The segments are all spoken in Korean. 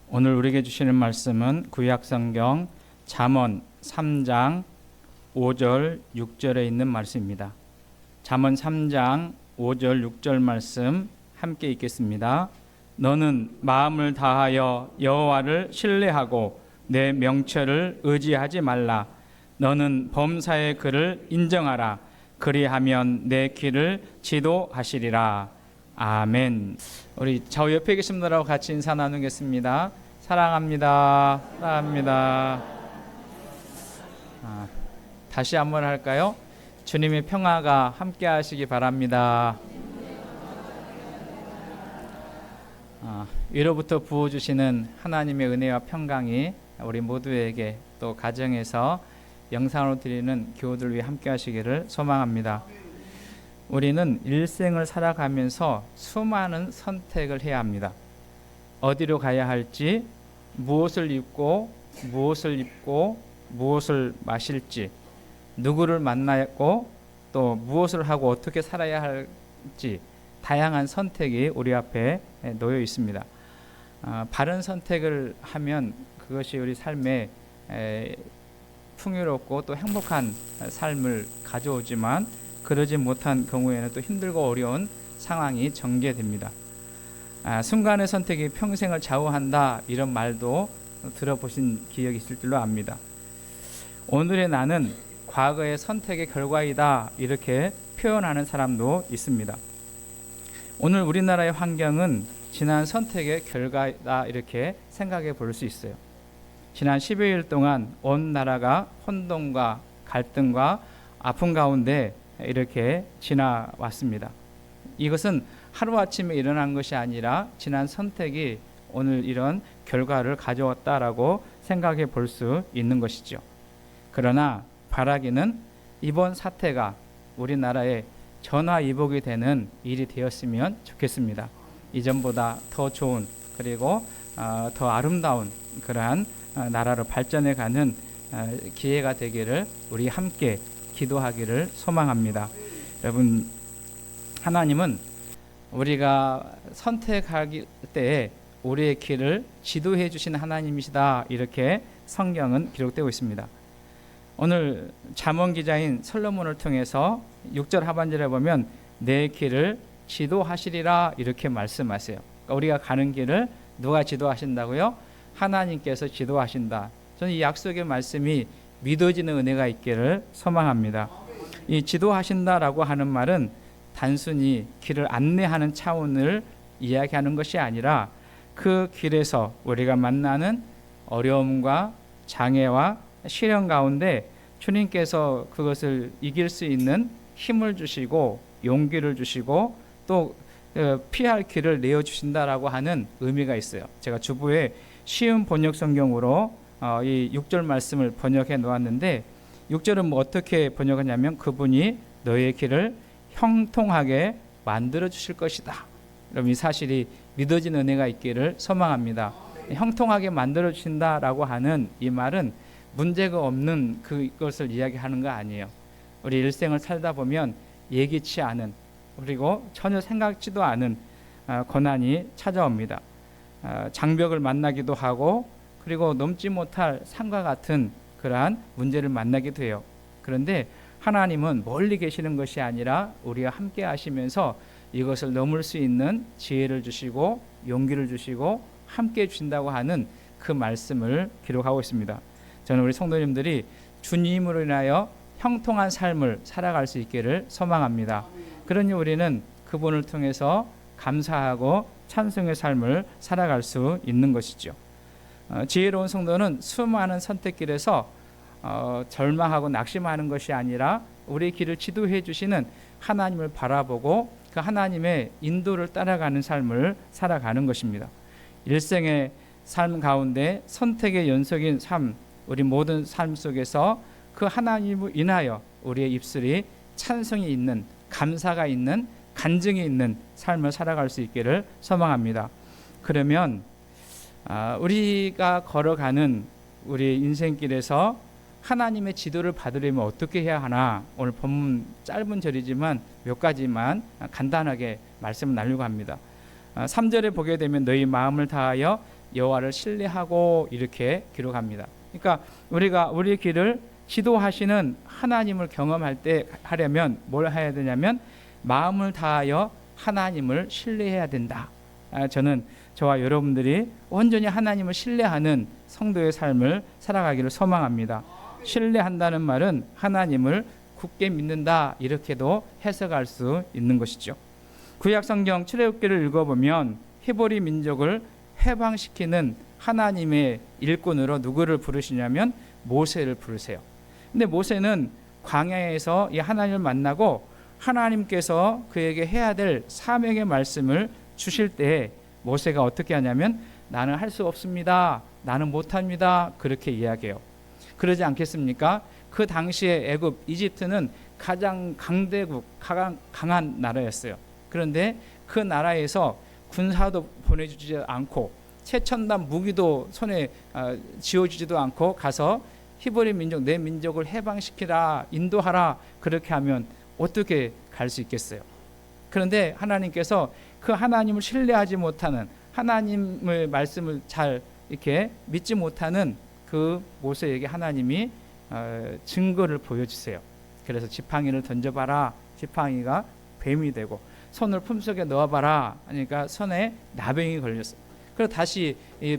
오늘 우리에게 주시는 말씀은 구약성경 잠언 3장 5절 6절에 있는 말씀입니다. 잠언 3장 5절 6절 말씀 함께 읽겠습니다. 너는 마음을 다하여 여호와를 신뢰하고 내 명철을 의지하지 말라. 너는 범사의 그를 인정하라. 그리하면 내 길을 지도하시리라. 아멘. 우리 저 옆에 계신 분들하고 같이 인사 나누겠습니다. 사랑합니다. 사랑합니다. 다시 한번 할까요? 주님의 평화가 함께 하시기 바랍니다. 위로부터 부어주시는 하나님의 은혜와 평강이 우리 모두에게 또 가정에서 영상으로 드리는 교우들 위해 함께 하시기를 소망합니다. 우리는 일생을 살아가면서 수많은 선택을 해야 합니다. 어디로 가야 할지, 무엇을 입고 무엇을 마실지, 누구를 만나고 또 무엇을 하고 어떻게 살아야 할지 다양한 선택이 우리 앞에 놓여 있습니다. 바른 선택을 하면 그것이 우리 삶에 풍요롭고 또 행복한 삶을 가져오지만 그러지 못한 경우에는 또 힘들고 어려운 상황이 전개됩니다. 순간의 선택이 평생을 좌우한다, 이런 말도 들어보신 기억이 있을 줄로 압니다. 오늘의 나는 과거의 선택의 결과이다, 이렇게 표현하는 사람도 있습니다. 오늘 우리나라의 환경은 지난 선택의 결과다, 이렇게 생각해 볼 수 있어요. 지난 10여일 동안 온 나라가 혼돈과 갈등과 아픔 가운데 이렇게 지나왔습니다. 이것은 하루아침에 일어난 것이 아니라 지난 선택이 오늘 이런 결과를 가져왔다라고 생각해 볼 수 있는 것이죠. 그러나 바라기는 이번 사태가 우리나라에 전화위복이 되는 일이 되었으면 좋겠습니다. 이전보다 더 좋은, 그리고 더 아름다운 그러한 나라로 발전해가는 기회가 되기를 우리 함께 기도하기를 소망합니다. 여러분, 하나님은 우리가 선택할 때에 우리의 길을 지도해 주시는 하나님이시다, 이렇게 성경은 기록되고 있습니다. 오늘 잠언 기자인 솔로몬을 통해서 6절 하반절에 보면 내 길을 지도하시리라, 이렇게 말씀하세요. 그러니까 우리가 가는 길을 누가 지도하신다고요? 하나님께서 지도하신다. 저는 이 약속의 말씀이 믿어지는 은혜가 있기를 소망합니다. 이 지도하신다라고 하는 말은 단순히 길을 안내하는 차원을 이야기하는 것이 아니라 그 길에서 우리가 만나는 어려움과 장애와 시련 가운데 주님께서 그것을 이길 수 있는 힘을 주시고 용기를 주시고 또 피할 길을 내어주신다라고 하는 의미가 있어요. 제가 주부에 쉬운 번역 성경으로 이 6절 말씀을 번역해 놓았는데, 6절은 뭐 어떻게 번역하냐면 그분이 너의 길을 형통하게 만들어 주실 것이다. 그럼 이 사실이 믿어지는 은혜가 있기를 소망합니다. 형통하게 만들어 주신다라고 하는 이 말은 문제가 없는 그것을 이야기하는 거 아니에요. 우리 일생을 살다 보면 예기치 않은, 그리고 전혀 생각지도 않은 고난이 찾아옵니다. 장벽을 만나기도 하고, 그리고 넘지 못할 산과 같은 그러한 문제를 만나기도 해요. 그런데 하나님은 멀리 계시는 것이 아니라 우리와 함께 하시면서 이것을 넘을 수 있는 지혜를 주시고 용기를 주시고 함께 주신다고 하는 그 말씀을 기록하고 있습니다. 저는 우리 성도님들이 주님으로 인하여 형통한 삶을 살아갈 수 있기를 소망합니다. 그러니 우리는 그분을 통해서 감사하고 찬송의 삶을 살아갈 수 있는 것이죠. 지혜로운 성도는 수많은 선택길에서 절망하고 낙심하는 것이 아니라 우리의 길을 지도해 주시는 하나님을 바라보고 그 하나님의 인도를 따라가는 삶을 살아가는 것입니다. 일생의 삶 가운데 선택의 연속인 삶, 우리 모든 삶 속에서 그 하나님을 인하여 우리의 입술이 찬송이 있는, 감사가 있는, 간증이 있는 삶을 살아갈 수 있기를 소망합니다. 그러면 우리가 걸어가는 우리 인생길에서 하나님의 지도를 받으려면 어떻게 해야 하나, 오늘 본문 짧은 절이지만 몇 가지만 간단하게 말씀을 나누려고 합니다. 3절에 보게 되면 너희 마음을 다하여 여호와를 신뢰하고 이렇게 기록합니다. 그러니까 우리가 우리의 길을 지도하시는 하나님을 경험할 때 하려면 뭘 해야 되냐면 마음을 다하여 하나님을 신뢰해야 된다. 저는 저와 여러분들이 온전히 하나님을 신뢰하는 성도의 삶을 살아가기를 소망합니다. 신뢰한다는 말은 하나님을 굳게 믿는다 이렇게도 해석할 수 있는 것이죠. 구약 성경 출애굽기를 읽어보면 히브리 민족을 해방시키는 하나님의 일꾼으로 누구를 부르시냐면 모세를 부르세요. 근데 모세는 광야에서 이 하나님을 만나고 하나님께서 그에게 해야 될 사명의 말씀을 주실 때 모세가 어떻게 하냐면 나는 할 수 없습니다. 나는 못합니다. 그렇게 이야기해요. 그러지 않겠습니까? 그 당시에 애굽, 이집트는 가장 강대국, 강한 나라였어요. 그런데 그 나라에서 군사도 보내주지 않고 최첨단 무기도 손에 쥐어주지도 않고 가서 히브리 민족, 내 민족을 해방시키라, 인도하라 그렇게 하면 어떻게 갈 수 있겠어요? 그런데 하나님께서 그 하나님을 신뢰하지 못하는 하나님의 말씀을 잘 이렇게 믿지 못하는 그 모세에게 하나님이 증거를 보여주세요. 그래서 지팡이를 던져봐라. 지팡이가 뱀이 되고 손을 품속에 넣어봐라. 그러니까 손에 나병이 걸렸어요. 그래서 다시 이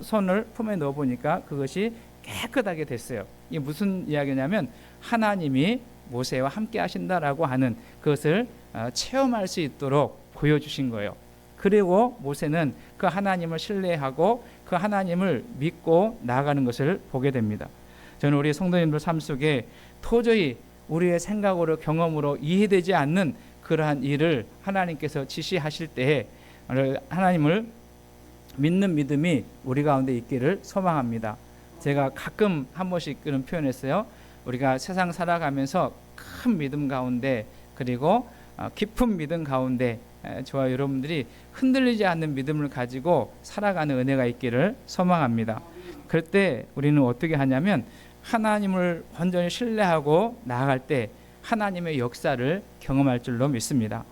손을 품에 넣어보니까 그것이 깨끗하게 됐어요. 이게 무슨 이야기냐면 하나님이 모세와 함께 하신다라고 하는 그것을 체험할 수 있도록 보여주신 거예요. 그리고 모세는 그 하나님을 신뢰하고 그 하나님을 믿고 나아가는 것을 보게 됩니다. 저는 우리 성도님들 삶 속에 도저히 우리의 생각으로 경험으로 이해되지 않는 그러한 일을 하나님께서 지시하실 때에 하나님을 믿는 믿음이 우리 가운데 있기를 소망합니다. 제가 가끔 한 번씩 그런 표현했어요. 우리가 세상 살아가면서 큰 믿음 가운데 그리고 깊은 믿음 가운데 저와 여러분들이 흔들리지 않는 믿음을 가지고 살아가는 은혜가 있기를 소망합니다. 그럴 때 우리는 어떻게 하냐면 하나님을 완전히 신뢰하고 나아갈 때 하나님의 역사를 경험할 줄로 믿습니다.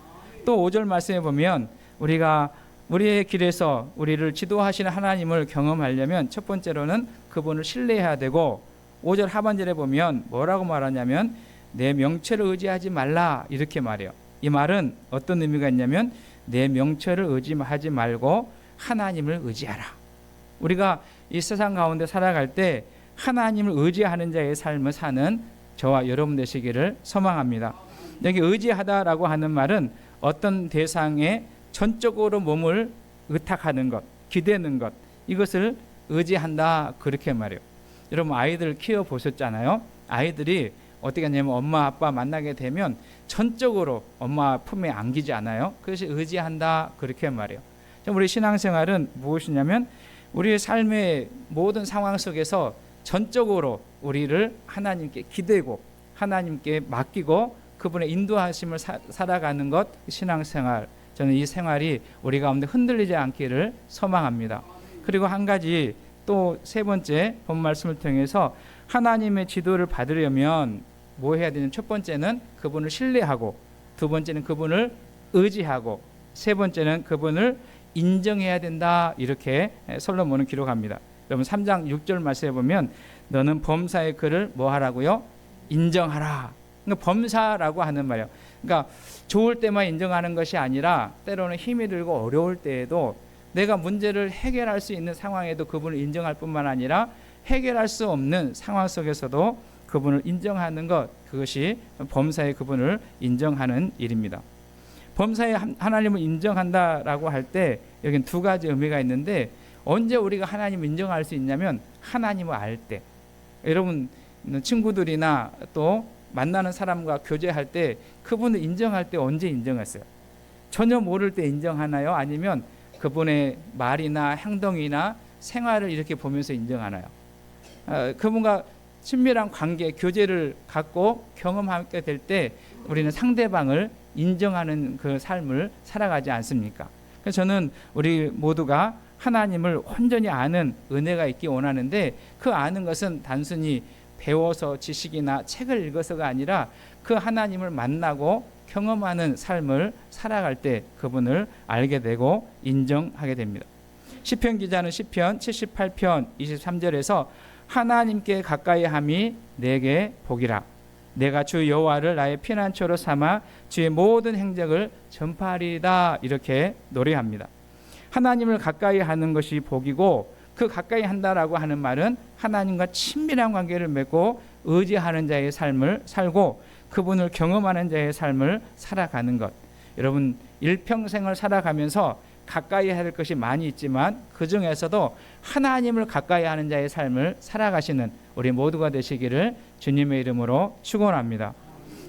또 5절 말씀에 보면 우리가 우리의 길에서 우리를 지도하시는 하나님을 경험하려면 첫 번째로는 그분을 신뢰해야 되고 5절 하반절에 보면 뭐라고 말하냐면 내 명철을 의지하지 말라 이렇게 말해요. 이 말은 어떤 의미가 있냐면 내 명철을 의지하지 말고 하나님을 의지하라. 우리가 이 세상 가운데 살아갈 때 하나님을 의지하는 자의 삶을 사는 저와 여러분 되시기를 소망합니다. 여기 의지하다라고 하는 말은 어떤 대상에 전적으로 몸을 의탁하는 것, 기대는 것, 이것을 의지한다 그렇게 말해요. 여러분 아이들 키워보셨잖아요. 아이들이 어떻게 하냐면 엄마 아빠 만나게 되면 전적으로 엄마 품에 안기지 않아요. 그것이 의지한다 그렇게 말해요. 우리 신앙생활은 무엇이냐면 우리의 삶의 모든 상황 속에서 전적으로 우리를 하나님께 기대고 하나님께 맡기고 그분의 인도하심을 살아가는 것 신앙생활. 저는 이 생활이 우리 가운데 흔들리지 않기를 소망합니다. 그리고 한 가지 또 세 번째 본 말씀을 통해서 하나님의 지도를 받으려면 뭐 해야 되냐면 첫 번째는 그분을 신뢰하고 두 번째는 그분을 의지하고 세 번째는 그분을 인정해야 된다 이렇게 솔로몬은 기록합니다. 여러분 3장 6절 말씀에 보면 너는 범사의 그를 뭐 하라고요? 인정하라. 그러니까 범사라고 하는 말이에요. 그러니까 좋을 때만 인정하는 것이 아니라 때로는 힘이 들고 어려울 때에도 내가 문제를 해결할 수 있는 상황에도 그분을 인정할 뿐만 아니라 해결할 수 없는 상황 속에서도 그분을 인정하는 것, 그것이 범사의 그분을 인정하는 일입니다. 범사의 하나님을 인정한다라고 할 때 여기는 두 가지 의미가 있는데 언제 우리가 하나님을 인정할 수 있냐면 하나님을 알 때. 여러분 친구들이나 또 만나는 사람과 교제할 때 그분을 인정할 때 언제 인정했어요? 전혀 모를 때 인정하나요? 아니면 그분의 말이나 행동이나 생활을 이렇게 보면서 인정하나요? 그분과 친밀한 관계, 교제를 갖고 경험하게 될 때 우리는 상대방을 인정하는 그 삶을 살아가지 않습니까? 그래서 저는 우리 모두가 하나님을 온전히 아는 은혜가 있기 원하는데 그 아는 것은 단순히 배워서 지식이나 책을 읽어서가 아니라 그 하나님을 만나고 경험하는 삶을 살아갈 때 그분을 알게 되고 인정하게 됩니다. 시편 기자는 시편 78편 23절에서 하나님께 가까이 함이 내게 복이라. 내가 주 여호와를 나의 피난처로 삼아 주의 모든 행적을 전파하리이다. 이렇게 노래합니다. 하나님을 가까이 하는 것이 복이고, 그 가까이 한다라고 하는 말은 하나님과 친밀한 관계를 맺고 의지하는 자의 삶을 살고 그분을 경험하는 자의 삶을 살아가는 것. 여러분, 일평생을 살아가면서 가까이 할 것이 많이 있지만 그 중에서도 하나님을 가까이 하는 자의 삶을 살아가시는 우리 모두가 되시기를 주님의 이름으로 축원합니다.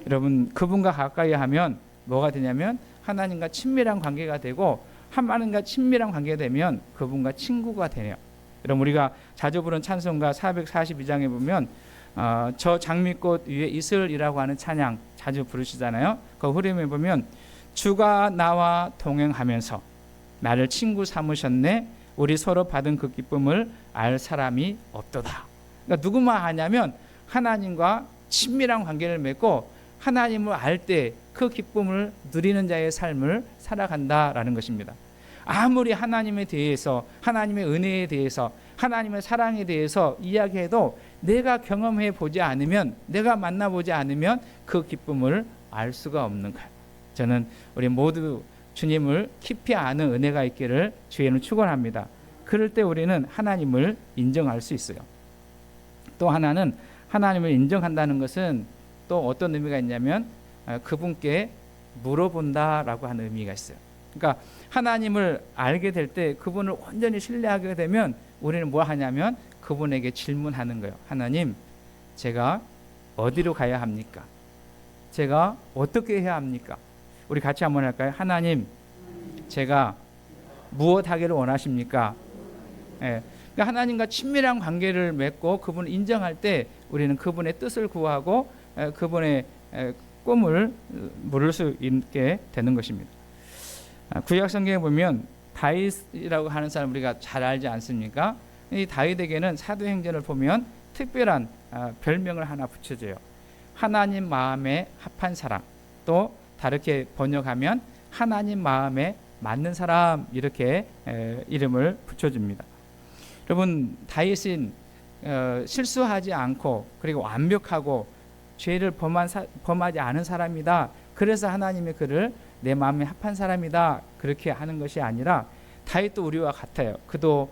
여러분, 그분과 가까이 하면 뭐가 되냐면 하나님과 친밀한 관계가 되고, 하나님과 친밀한 관계가 되면 그분과 친구가 되네요. 여러분, 우리가 자주 부른 찬송가 442장에 보면 저 장미꽃 위에 이슬이라고 하는 찬양 자주 부르시잖아요. 그 흐름에 보면 주가 나와 동행하면서 나를 친구 삼으셨네. 우리 서로 받은 그 기쁨을 알 사람이 없도다. 그러니까 누구만 하냐면 하나님과 친밀한 관계를 맺고 하나님을 알 때 그 기쁨을 누리는 자의 삶을 살아간다라는 것입니다. 아무리 하나님에 대해서, 하나님의 은혜에 대해서, 하나님의 사랑에 대해서 이야기해도 내가 경험해 보지 않으면, 내가 만나보지 않으면 그 기쁨을 알 수가 없는 거예요. 저는 우리 모두 주님을 깊이 아는 은혜가 있기를 주의는 축원합니다. 그럴 때 우리는 하나님을 인정할 수 있어요. 또 하나는 하나님을 인정한다는 것은 또 어떤 의미가 있냐면 그분께 물어본다라고 하는 의미가 있어요. 그러니까 하나님을 알게 될 때 그분을 온전히 신뢰하게 되면 우리는 뭐 하냐면 그분에게 질문하는 거예요. 하나님, 제가 어디로 가야 합니까? 제가 어떻게 해야 합니까? 우리 같이 한번 할까요? 하나님, 제가 무엇 하기를 원하십니까? 예. 그러니까 하나님과 친밀한 관계를 맺고 그분을 인정할 때 우리는 그분의 뜻을 구하고 그분의 꿈을 물을 수 있게 되는 것입니다. 구약 성경에 보면 다윗이라고 하는 사람 우리가 잘 알지 않습니까? 이 다윗에게는 사도행전을 보면 특별한 별명을 하나 붙여줘요. 하나님 마음에 합한 사람, 또 다르게 번역하면 하나님 마음에 맞는 사람, 이렇게 이름을 붙여줍니다. 여러분, 다윗은 실수하지 않고 그리고 완벽하고 죄를 범하지 않은 사람이다. 그래서 하나님이 그를 내 마음에 합한 사람이다, 그렇게 하는 것이 아니라 다윗도 우리와 같아요. 그도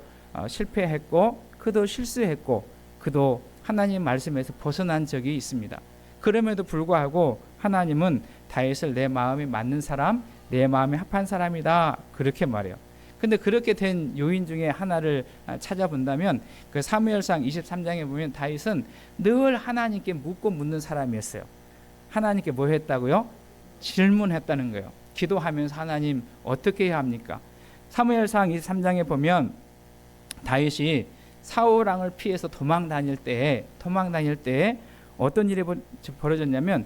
실패했고 그도 실수했고 그도 하나님 말씀에서 벗어난 적이 있습니다. 그럼에도 불구하고 하나님은 다윗을 내 마음에 맞는 사람, 내 마음에 합한 사람이다, 그렇게 말해요. 근데 그렇게 된 요인 중에 하나를 찾아본다면 그 사무엘상 23장에 보면 다윗은 늘 하나님께 묻고 묻는 사람이었어요. 하나님께 뭐 했다고요? 질문했다는 거예요. 기도하면서 하나님 어떻게 해야 합니까? 사무엘상 23장에 보면 다윗이 사울 왕을 피해서 도망 다닐 때에 어떤 일이 벌어졌냐면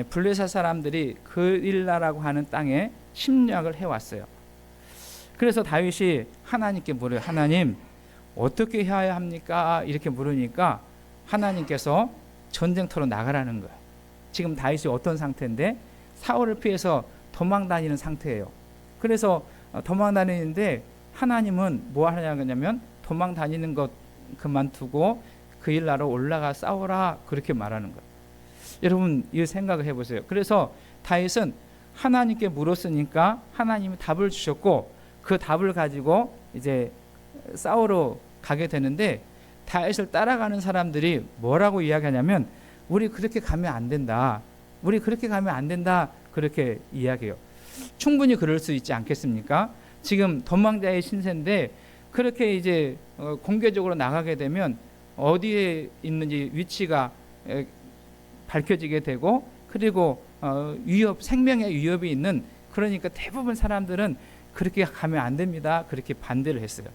블레셋 사람들이 그일라라고 하는 땅에 침략을 해왔어요. 그래서 다윗이 하나님께 물어요. 하나님, 어떻게 해야 합니까? 이렇게 물으니까 하나님께서 전쟁터로 나가라는 거예요. 지금 다윗이 어떤 상태인데 사울을 피해서 도망 다니는 상태예요. 그래서 도망 다니는데 하나님은 뭐 하냐면 도망 다니는 것 그만두고 그일라로 올라가 싸우라, 그렇게 말하는 거예요. 여러분, 이 생각을 해보세요. 그래서 다윗은 하나님께 물었으니까 하나님이 답을 주셨고 그 답을 가지고 이제 싸우러 가게 되는데 다윗을 따라가는 사람들이 뭐라고 이야기하냐면 우리 그렇게 가면 안 된다. 우리 그렇게 가면 안 된다. 그렇게 이야기해요. 충분히 그럴 수 있지 않겠습니까? 지금 도망자의 신세인데 그렇게 이제 공개적으로 나가게 되면 어디에 있는지 위치가 밝혀지게 되고 그리고 생명의 위협이 있는, 그러니까 대부분 사람들은 그렇게 가면 안 됩니다, 그렇게 반대를 했어요.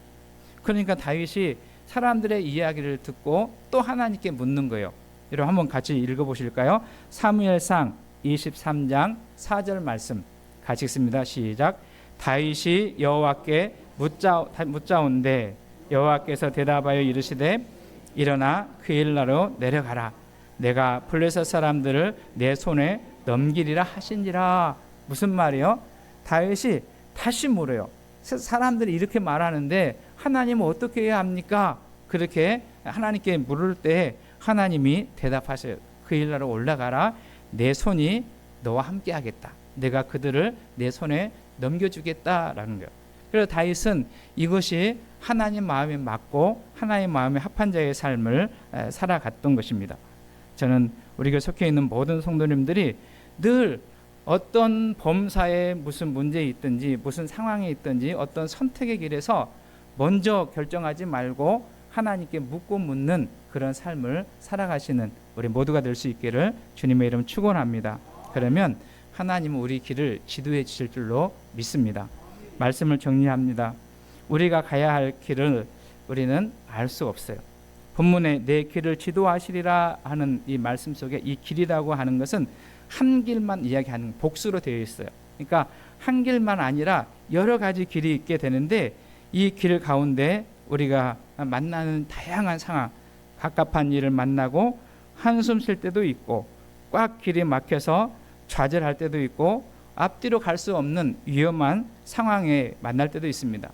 그러니까 다윗이 사람들의 이야기를 듣고 또 하나님께 묻는 거예요. 여러분 한번 같이 읽어보실까요? 사무엘상 23장 4절 말씀 같이 읽습니다. 시작. 다윗이 여호와께 묻자온대 여호와께서 대답하여 이르시되 일어나 그일라로 내려가라. 내가 블레셋 사람들을 내 손에 넘기리라 하신지라. 무슨 말이요? 다윗이 다시 물어요. 사람들이 이렇게 말하는데 하나님은 어떻게 해야 합니까? 그렇게 하나님께 물을 때 하나님이 대답하세요. 그 일나라 올라가라. 내 손이 너와 함께 하겠다. 내가 그들을 내 손에 넘겨주겠다라는 거예요. 그래서 다윗은 이것이 하나님 마음에 맞고 하나님 마음에 합한 자의 삶을 살아갔던 것입니다. 저는 우리가 속해 있는 모든 성도님들이 늘 어떤 범사에 무슨 문제 있든지 무슨 상황에 있든지 어떤 선택의 길에서 먼저 결정하지 말고 하나님께 묻고 묻는 그런 삶을 살아가시는 우리 모두가 될 수 있기를 주님의 이름 축원합니다. 그러면 하나님은 우리 길을 지도해 주실 줄로 믿습니다. 말씀을 정리합니다. 우리가 가야 할 길을 우리는 알 수 없어요. 본문에 내 길을 지도하시리라 하는 이 말씀 속에 이 길이라고 하는 것은 한 길만 이야기하는 복수로 되어 있어요. 그러니까 한 길만 아니라 여러 가지 길이 있게 되는데 이 길 가운데 우리가 만나는 다양한 상황, 갑갑한 일을 만나고 한숨 쉴 때도 있고 꽉 길이 막혀서 좌절할 때도 있고 앞뒤로 갈 수 없는 위험한 상황에 만날 때도 있습니다.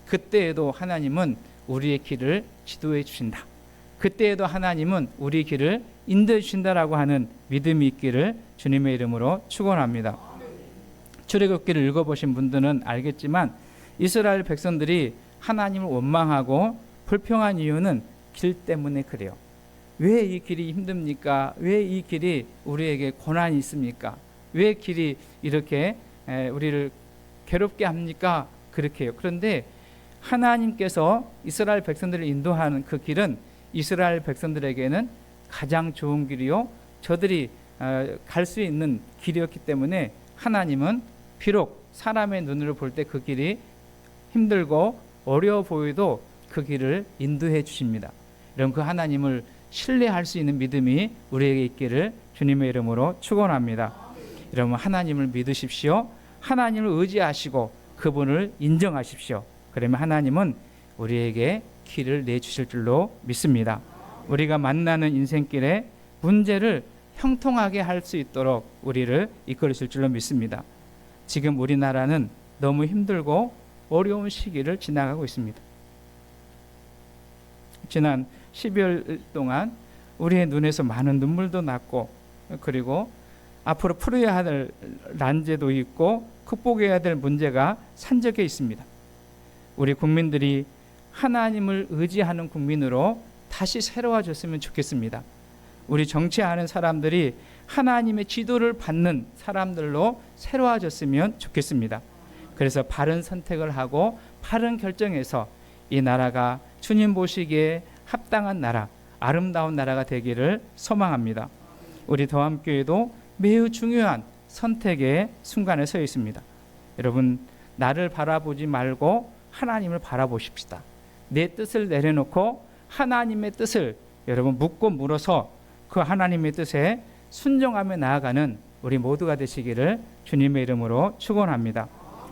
그때에도 하나님은 우리의 길을 지도해 주신다. 그때에도 하나님은 우리 길을 인도해 주신다라고 하는 믿음이 있기를 주님의 이름으로 축원합니다. 출애굽기를 읽어보신 분들은 알겠지만 이스라엘 백성들이 하나님을 원망하고 불평한 이유는 길 때문에 그래요. 왜 이 길이 힘듭니까? 왜 이 길이 우리에게 고난이 있습니까? 왜 길이 이렇게 우리를 괴롭게 합니까? 그렇게 해요. 그런데 하나님께서 이스라엘 백성들을 인도하는 그 길은 이스라엘 백성들에게는 가장 좋은 길이요, 저들이 갈 수 있는 길이었기 때문에 하나님은 비록 사람의 눈으로 볼 때 그 길이 힘들고 어려워 보여도 그 길을 인도해 주십니다. 이런 그 하나님을 신뢰할 수 있는 믿음이 우리에게 있기를 주님의 이름으로 축원합니다. 여러분, 하나님을 믿으십시오. 하나님을 의지하시고 그분을 인정하십시오. 그러면 하나님은 우리에게 길을 내주실 줄로 믿습니다. 우리가 만나는 인생길에 문제를 형통하게 할 수 있도록 우리를 이끌으실 줄로 믿습니다. 지금 우리나라는 너무 힘들고 어려운 시기를 지나가고 있습니다. 지난 12월 동안 우리의 눈에서 많은 눈물도 났고, 그리고 앞으로 풀어야 할 난제도 있고 극복해야 될 문제가 산적해 있습니다. 우리 국민들이 하나님을 의지하는 국민으로 다시 새로워졌으면 좋겠습니다. 우리 정치하는 사람들이 하나님의 지도를 받는 사람들로 새로워졌으면 좋겠습니다. 그래서 바른 선택을 하고 바른 결정에서 이 나라가 주님 보시기에 합당한 나라, 아름다운 나라가 되기를 소망합니다. 우리 더함교회도 매우 중요한 선택의 순간에 서 있습니다. 여러분, 나를 바라보지 말고 하나님을 바라보십시다. 내 뜻을 내려놓고 하나님의 뜻을 여러분 묻고 물어서 그 하나님의 뜻에 순종하며 나아가는 우리 모두가 되시기를 주님의 이름으로 축원합니다.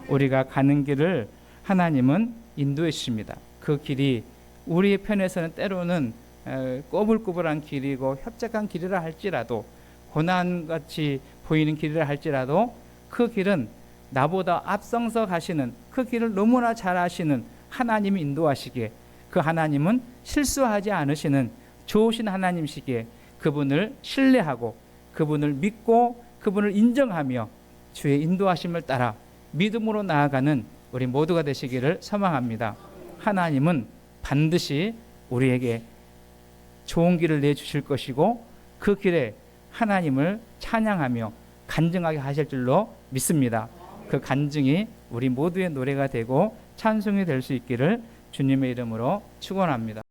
우리가 가는 길을 하나님은 인도해 주십니다. 그 길이 우리의 편에서는 때로는 꼬불꼬불한 길이고 협착한 길이라 할지라도, 고난같이 보이는 길이라 할지라도 그 길은 나보다 앞서서 가시는, 그 길을 너무나 잘 아시는 하나님이 인도하시기에, 그 하나님은 실수하지 않으시는 좋으신 하나님이시기에 그분을 신뢰하고 그분을 믿고 그분을 인정하며 주의 인도하심을 따라 믿음으로 나아가는 우리 모두가 되시기를 소망합니다. 하나님은 반드시 우리에게 좋은 길을 내주실 것이고 그 길에 하나님을 찬양하며 간증하게 하실 줄로 믿습니다. 그 간증이 우리 모두의 노래가 되고 찬송이 될 수 있기를 주님의 이름으로 축원합니다.